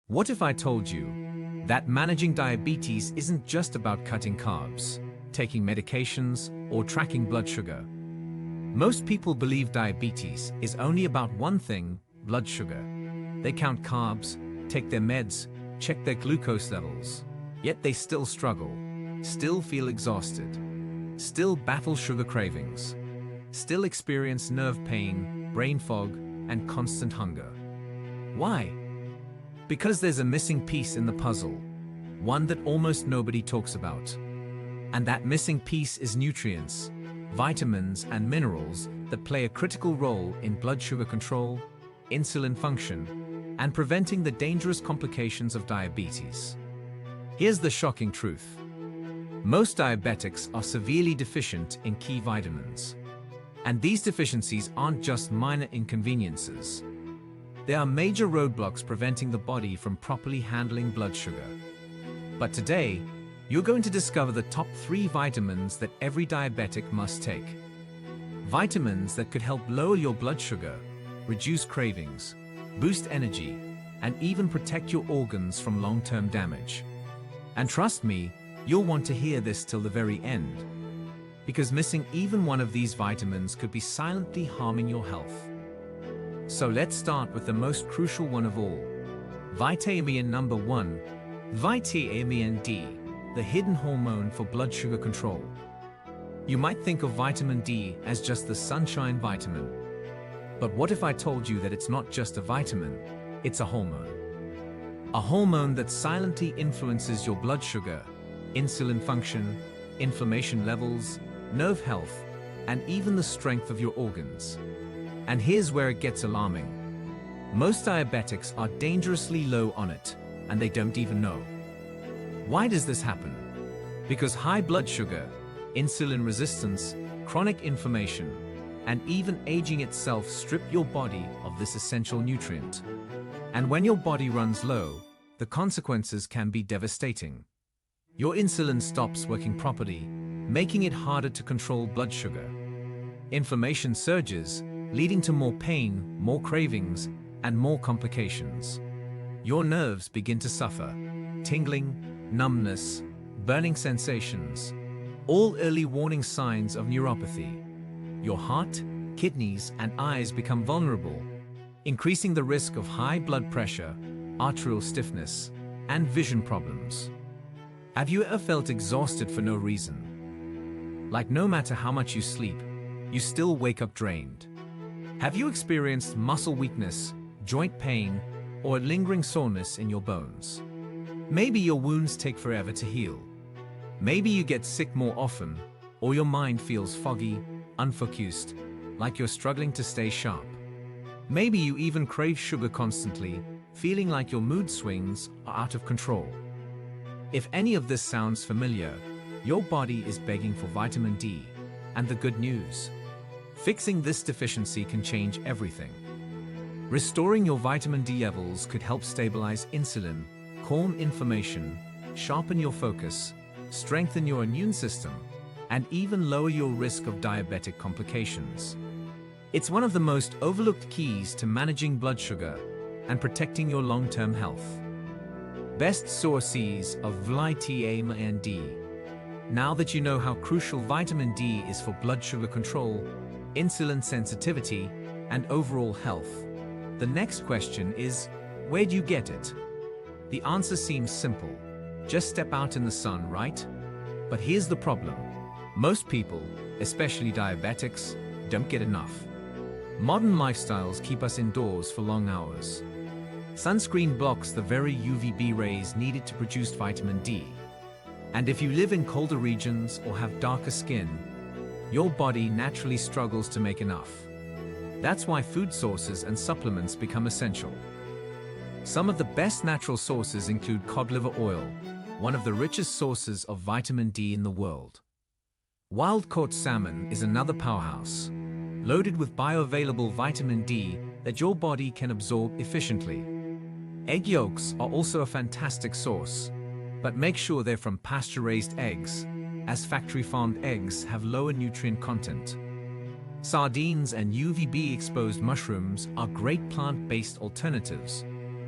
What if I told you that managing diabetes isn't just about cutting carbs, taking medications, or tracking blood sugar? Most people believe diabetes is only about one thing: blood sugar. They count carbs, take their meds, check their glucose levels. Yet they still struggle, still feel exhausted, still battle sugar cravings, still experience nerve pain, brain fog, and constant hunger. Why? Because there's a missing piece in the puzzle, one that almost nobody talks about. And that missing piece is nutrients, vitamins, and minerals that play a critical role in blood sugar control, insulin function, and preventing the dangerous complications of diabetes. Here's the shocking truth. Most diabetics are severely deficient in key vitamins. And these deficiencies aren't just minor inconveniences. They are major roadblocks preventing the body from properly handling blood sugar. But today, you're going to discover the top 3 vitamins that every diabetic must take. Vitamins that could help lower your blood sugar, reduce cravings, boost energy, and even protect your organs from long-term damage. And trust me, you'll want to hear this till the very end, because missing even one of these vitamins could be silently harming your health. So let's start with the most crucial one of all. Vitamin number 1, vitamin D, the hidden hormone for blood sugar control. You might think of vitamin D as just the sunshine vitamin. But what if I told you that it's not just a vitamin, it's a hormone? A hormone that silently influences your blood sugar, insulin function, inflammation levels, nerve health, and even the strength of your organs. And here's where it gets alarming. Most diabetics are dangerously low on it, and they don't even know. Why does this happen? Because high blood sugar, insulin resistance, chronic inflammation, and even aging itself strip your body of this essential nutrient. And when your body runs low, the consequences can be devastating. Your insulin stops working properly, making it harder to control blood sugar. Inflammation surges, leading to more pain, more cravings, and more complications. Your nerves begin to suffer, tingling, numbness, burning sensations, all early warning signs of neuropathy. Your heart, kidneys, and eyes become vulnerable, increasing the risk of high blood pressure, arterial stiffness, and vision problems. Have you ever felt exhausted for no reason? Like no matter how much you sleep, you still wake up drained. Have you experienced muscle weakness, joint pain, or lingering soreness in your bones? Maybe your wounds take forever to heal. Maybe you get sick more often, or your mind feels foggy, unfocused, like you're struggling to stay sharp. Maybe you even crave sugar constantly, feeling like your mood swings are out of control. If any of this sounds familiar, your body is begging for vitamin D. And the good news: fixing this deficiency can change everything. Restoring your vitamin D levels could help stabilize insulin, calm inflammation, sharpen your focus, strengthen your immune system, and even lower your risk of diabetic complications. It's one of the most overlooked keys to managing blood sugar and protecting your long-term health. Best sources of vitamin D. Now that you know how crucial vitamin D is for blood sugar control, insulin sensitivity, and overall health, the next question is, where do you get it? The answer seems simple. Just step out in the sun, right? But here's the problem. Most people, especially diabetics, don't get enough. Modern lifestyles keep us indoors for long hours. Sunscreen blocks the very UVB rays needed to produce vitamin D. And if you live in colder regions or have darker skin, your body naturally struggles to make enough. That's why food sources and supplements become essential. Some of the best natural sources include cod liver oil, one of the richest sources of vitamin D in the world. Wild-caught salmon is another powerhouse, loaded with bioavailable vitamin D that your body can absorb efficiently. Egg yolks are also a fantastic source, but make sure they're from pasture-raised eggs, as factory-farmed eggs have lower nutrient content. Sardines and UVB-exposed mushrooms are great plant-based alternatives,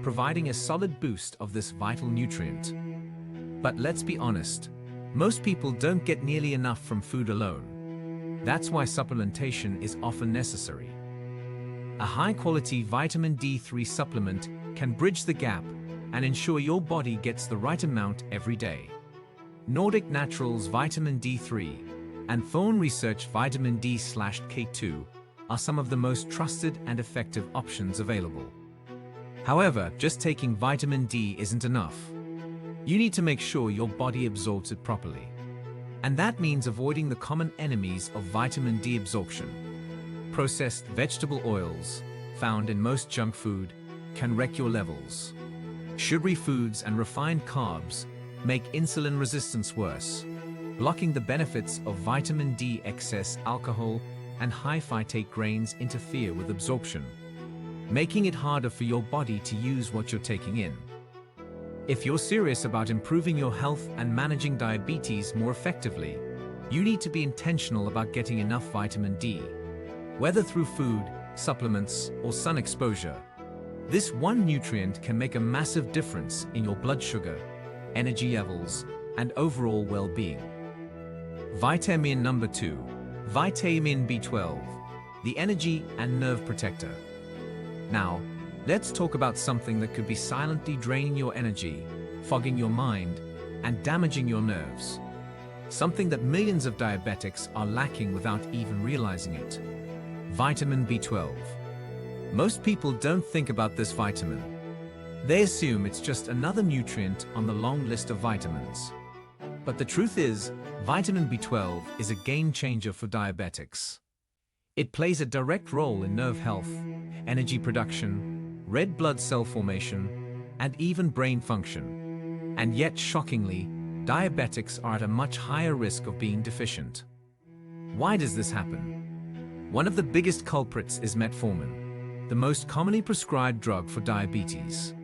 providing a solid boost of this vital nutrient. But let's be honest, most people don't get nearly enough from food alone. That's why supplementation is often necessary. A high-quality vitamin D3 supplement can bridge the gap and ensure your body gets the right amount every day. Nordic Naturals Vitamin D3 and Phone Research Vitamin D/K2 are some of the most trusted and effective options available. However, just taking vitamin D isn't enough. You need to make sure your body absorbs it properly. And that means avoiding the common enemies of vitamin D absorption. Processed vegetable oils, found in most junk food, can wreck your levels. Sugary foods and refined carbs make insulin resistance worse, blocking the benefits of vitamin D. Excess alcohol and high phytate grains interfere with absorption, making it harder for your body to use what you're taking in. If you're serious about improving your health and managing diabetes more effectively, you need to be intentional about getting enough vitamin D. Whether through food, supplements, or sun exposure, this one nutrient can make a massive difference in your blood sugar, energy levels, and overall well-being. Vitamin number 2, vitamin B12, the energy and nerve protector. Now, let's talk about something that could be silently draining your energy, fogging your mind, and damaging your nerves. Something that millions of diabetics are lacking without even realizing it. Vitamin B12. Most people don't think about this vitamin. They assume it's just another nutrient on the long list of vitamins. But the truth is, vitamin B12 is a game changer for diabetics. It plays a direct role in nerve health, energy production, red blood cell formation, and even brain function. And yet, shockingly, diabetics are at a much higher risk of being deficient. Why does this happen? One of the biggest culprits is metformin, the most commonly prescribed drug for diabetes.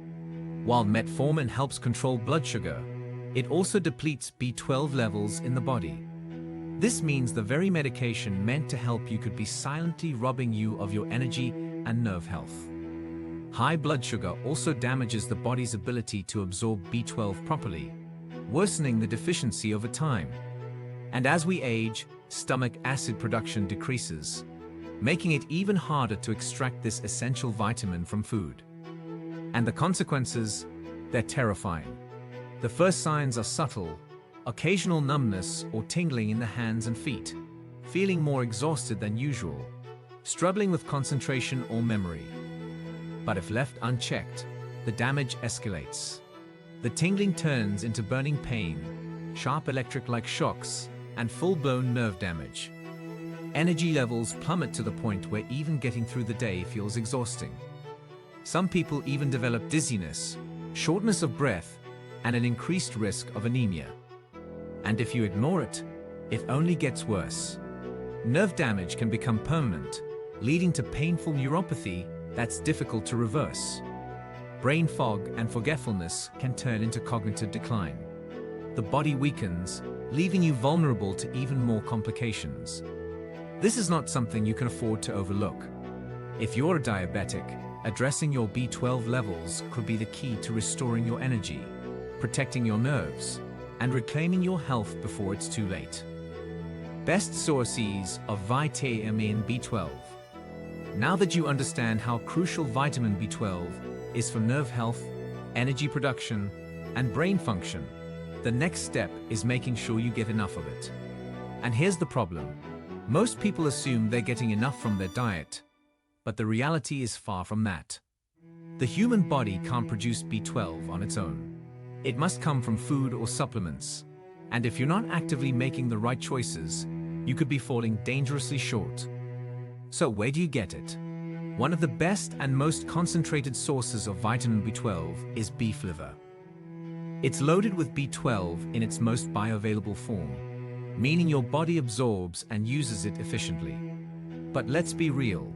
While metformin helps control blood sugar, it also depletes B12 levels in the body. This means the very medication meant to help you could be silently robbing you of your energy and nerve health. High blood sugar also damages the body's ability to absorb B12 properly, worsening the deficiency over time. And as we age, stomach acid production decreases, making it even harder to extract this essential vitamin from food. And the consequences? They're terrifying. The first signs are subtle: occasional numbness or tingling in the hands and feet, feeling more exhausted than usual, struggling with concentration or memory. But if left unchecked, the damage escalates. The tingling turns into burning pain, sharp electric-like shocks, and full-blown nerve damage. Energy levels plummet to the point where even getting through the day feels exhausting. Some people even develop dizziness, shortness of breath, and an increased risk of anemia. And if you ignore it, it only gets worse. Nerve damage can become permanent, leading to painful neuropathy that's difficult to reverse. Brain fog and forgetfulness can turn into cognitive decline. The body weakens, leaving you vulnerable to even more complications. This is not something you can afford to overlook. If you're a diabetic, addressing your B12 levels could be the key to restoring your energy, protecting your nerves, and reclaiming your health before it's too late. Best sources of vitamin B12. Now that you understand how crucial vitamin B12 is for nerve health, energy production, and brain function, the next step is making sure you get enough of it. And here's the problem. Most people assume they're getting enough from their diet, but the reality is far from that. The human body can't produce B12 on its own. It must come from food or supplements, and if you're not actively making the right choices, you could be falling dangerously short. So where do you get it? One of the best and most concentrated sources of vitamin B12 is beef liver. It's loaded with B12 in its most bioavailable form, meaning your body absorbs and uses it efficiently. But let's be real,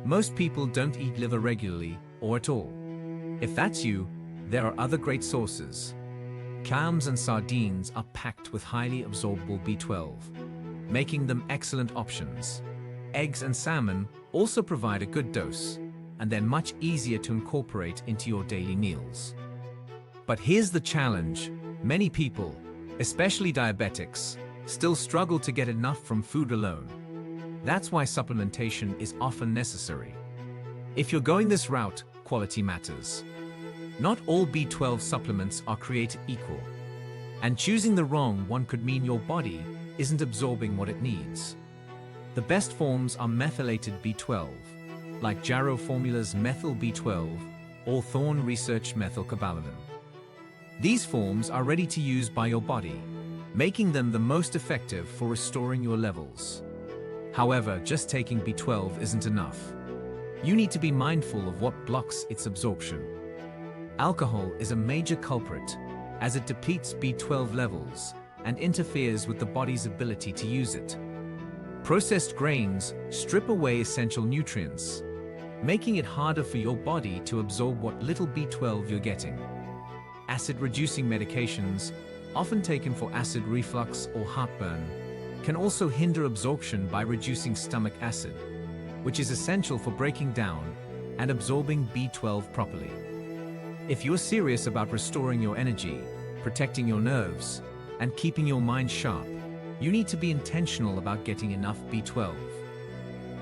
most people don't eat liver regularly or at all. If that's you, there are other great sources. Clams and sardines are packed with highly absorbable B12, making them excellent options. Eggs and salmon also provide a good dose, and they're much easier to incorporate into your daily meals. But here's the challenge. Many people, especially diabetics, still struggle to get enough from food alone. That's why supplementation is often necessary. If you're going this route, quality matters. Not all B12 supplements are created equal, and choosing the wrong one could mean your body isn't absorbing what it needs. The best forms are methylated B12, like Jarrow Formula's Methyl B12 or Thorne Research methylcobalamin. These forms are ready to use by your body, making them the most effective for restoring your levels. However, just taking B12 isn't enough. You need to be mindful of what blocks its absorption. Alcohol is a major culprit, as it depletes B12 levels and interferes with the body's ability to use it. Processed grains strip away essential nutrients, making it harder for your body to absorb what little B12 you're getting. Acid-reducing medications, often taken for acid reflux or heartburn, can also hinder absorption by reducing stomach acid, which is essential for breaking down and absorbing B12 properly. If you're serious about restoring your energy, protecting your nerves, and keeping your mind sharp, you need to be intentional about getting enough B12.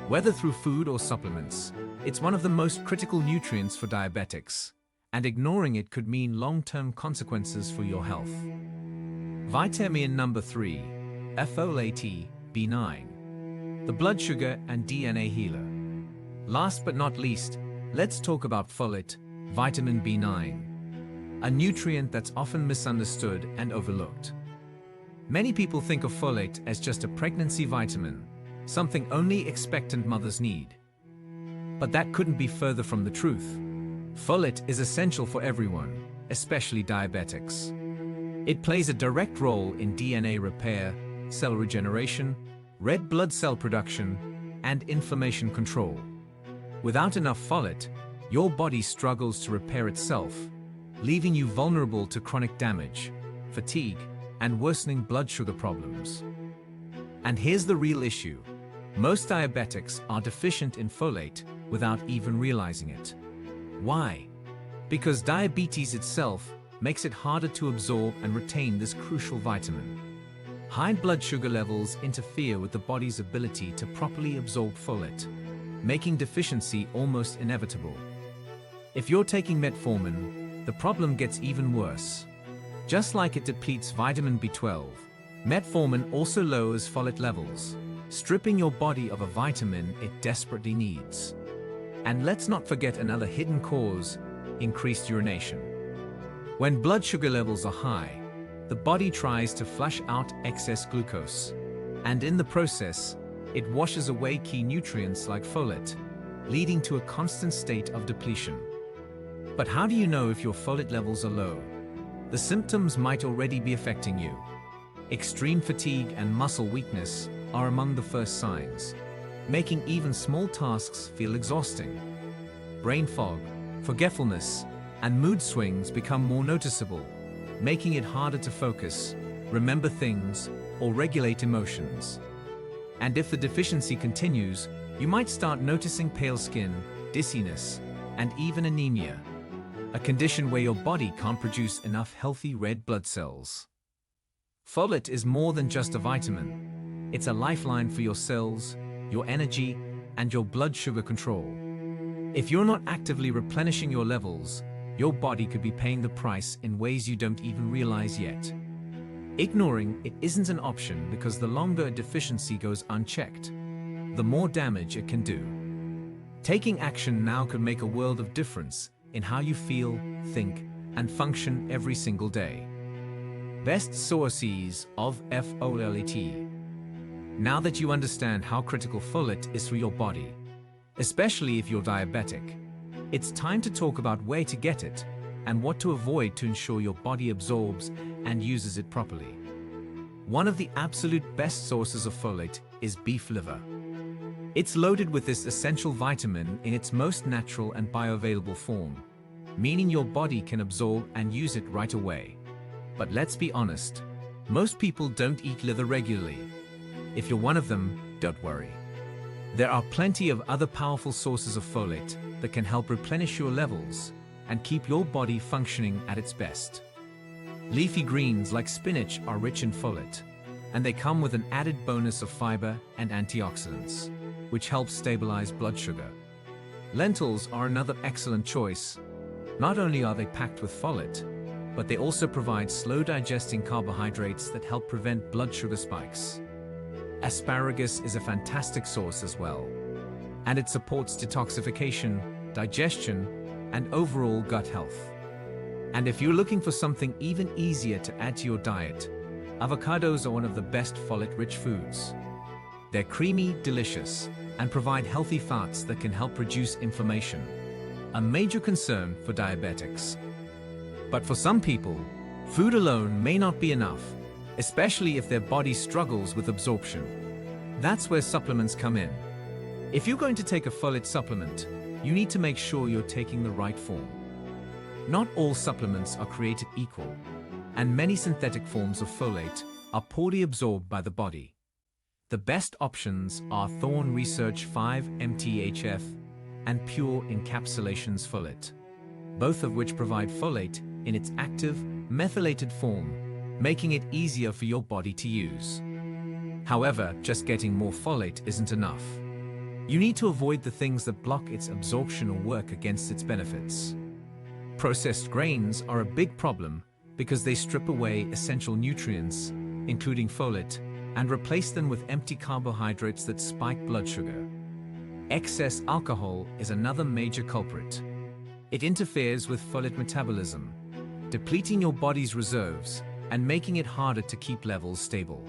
Whether through food or supplements, it's one of the most critical nutrients for diabetics, and ignoring it could mean long-term consequences for your health. Vitamin number 3, folate, B9, the blood sugar and DNA healer. Last but not least, let's talk about folate, vitamin B9, a nutrient that's often misunderstood and overlooked. Many people think of folate as just a pregnancy vitamin, something only expectant mothers need. But that couldn't be further from the truth. Folate is essential for everyone, especially diabetics. It plays a direct role in DNA repair, cell regeneration, red blood cell production, and inflammation control. Without enough folate, your body struggles to repair itself, leaving you vulnerable to chronic damage, fatigue, and worsening blood sugar problems. And here's the real issue. Most diabetics are deficient in folate without even realizing it. Why? Because diabetes itself makes it harder to absorb and retain this crucial vitamin. High blood sugar levels interfere with the body's ability to properly absorb folate, making deficiency almost inevitable. If you're taking metformin, the problem gets even worse. Just like it depletes vitamin B12, metformin also lowers folate levels, stripping your body of a vitamin it desperately needs. And let's not forget another hidden cause: increased urination. When blood sugar levels are high, the body tries to flush out excess glucose, and in the process, it washes away key nutrients like folate, leading to a constant state of depletion. But how do you know if your folate levels are low? The symptoms might already be affecting you. Extreme fatigue and muscle weakness are among the first signs, making even small tasks feel exhausting. Brain fog, forgetfulness, and mood swings become more noticeable, making it harder to focus, remember things, or regulate emotions. And if the deficiency continues, you might start noticing pale skin, dizziness, and even anemia, a condition where your body can't produce enough healthy red blood cells. Folate is more than just a vitamin. It's a lifeline for your cells, your energy, and your blood sugar control. If you're not actively replenishing your levels, your body could be paying the price in ways you don't even realize yet. Ignoring it isn't an option, because the longer a deficiency goes unchecked, the more damage it can do. Taking action now could make a world of difference in how you feel, think, and function every single day. Best sources of folate. Now that you understand how critical folate is for your body, especially if you're diabetic, it's time to talk about where to get it and what to avoid to ensure your body absorbs and uses it properly. One of the absolute best sources of folate is beef liver. It's loaded with this essential vitamin in its most natural and bioavailable form, meaning your body can absorb and use it right away. But let's be honest, most people don't eat liver regularly. If you're one of them, don't worry. There are plenty of other powerful sources of folate that can help replenish your levels and keep your body functioning at its best. Leafy greens like spinach are rich in folate, and they come with an added bonus of fiber and antioxidants, which helps stabilize blood sugar. Lentils are another excellent choice. Not only are they packed with folate, but they also provide slow-digesting carbohydrates that help prevent blood sugar spikes. Asparagus is a fantastic source as well, and it supports detoxification, digestion, and overall gut health. And if you're looking for something even easier to add to your diet, avocados are one of the best folate-rich foods. They're creamy, delicious, and provide healthy fats that can help reduce inflammation, a major concern for diabetics. But for some people, food alone may not be enough, especially if their body struggles with absorption. That's where supplements come in. If you're going to take a folate supplement, you need to make sure you're taking the right form. Not all supplements are created equal, and many synthetic forms of folate are poorly absorbed by the body. The best options are Thorne Research 5-MTHF and Pure Encapsulations Folate, both of which provide folate in its active, methylated form, making it easier for your body to use. However, just getting more folate isn't enough. You need to avoid the things that block its absorption or work against its benefits. Processed grains are a big problem because they strip away essential nutrients, including folate, and replace them with empty carbohydrates that spike blood sugar. Excess alcohol is another major culprit. It interferes with folate metabolism, depleting your body's reserves and making it harder to keep levels stable.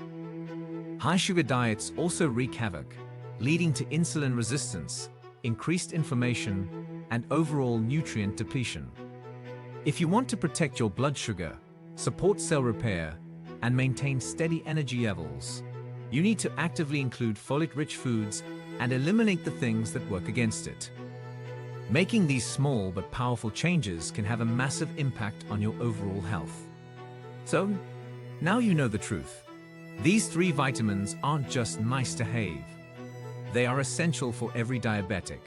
High-sugar diets also wreak havoc, leading to insulin resistance, increased inflammation, and overall nutrient depletion. If you want to protect your blood sugar, support cell repair, and maintain steady energy levels, you need to actively include folate-rich foods and eliminate the things that work against it. Making these small but powerful changes can have a massive impact on your overall health. So, now you know the truth. These 3 vitamins aren't just nice to have. They are essential for every diabetic.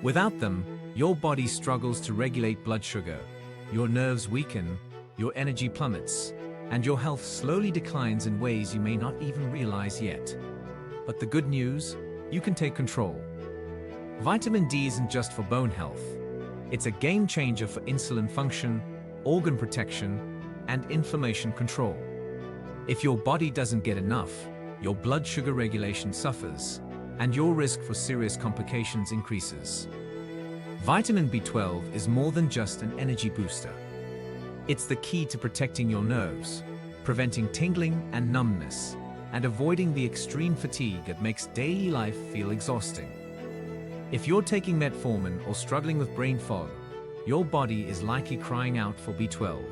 Without them, your body struggles to regulate blood sugar, your nerves weaken, your energy plummets, and your health slowly declines in ways you may not even realize yet. But the good news, you can take control. Vitamin D isn't just for bone health. It's a game changer for insulin function, organ protection, and inflammation control. If your body doesn't get enough, your blood sugar regulation suffers, and your risk for serious complications increases. Vitamin B12 is more than just an energy booster. It's the key to protecting your nerves, preventing tingling and numbness, and avoiding the extreme fatigue that makes daily life feel exhausting. If you're taking metformin or struggling with brain fog, your body is likely crying out for B12.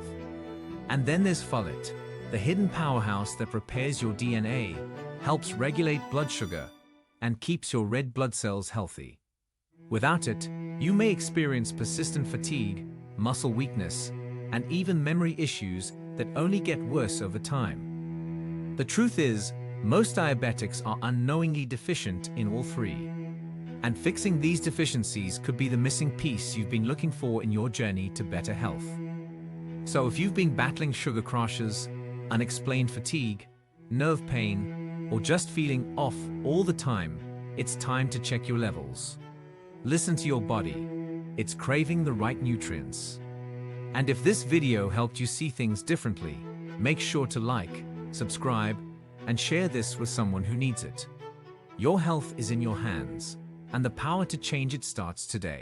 And then there's folate, the hidden powerhouse that repairs your DNA, helps regulate blood sugar, and keeps your red blood cells healthy. Without it, you may experience persistent fatigue, muscle weakness, and even memory issues that only get worse over time. The truth is, most diabetics are unknowingly deficient in all 3. And fixing these deficiencies could be the missing piece you've been looking for in your journey to better health. So if you've been battling sugar crashes, unexplained fatigue, nerve pain, or just feeling off all the time, it's time to check your levels. Listen to your body. It's craving the right nutrients. And if this video helped you see things differently, make sure to like, subscribe, and share this with someone who needs it. Your health is in your hands, and the power to change it starts today.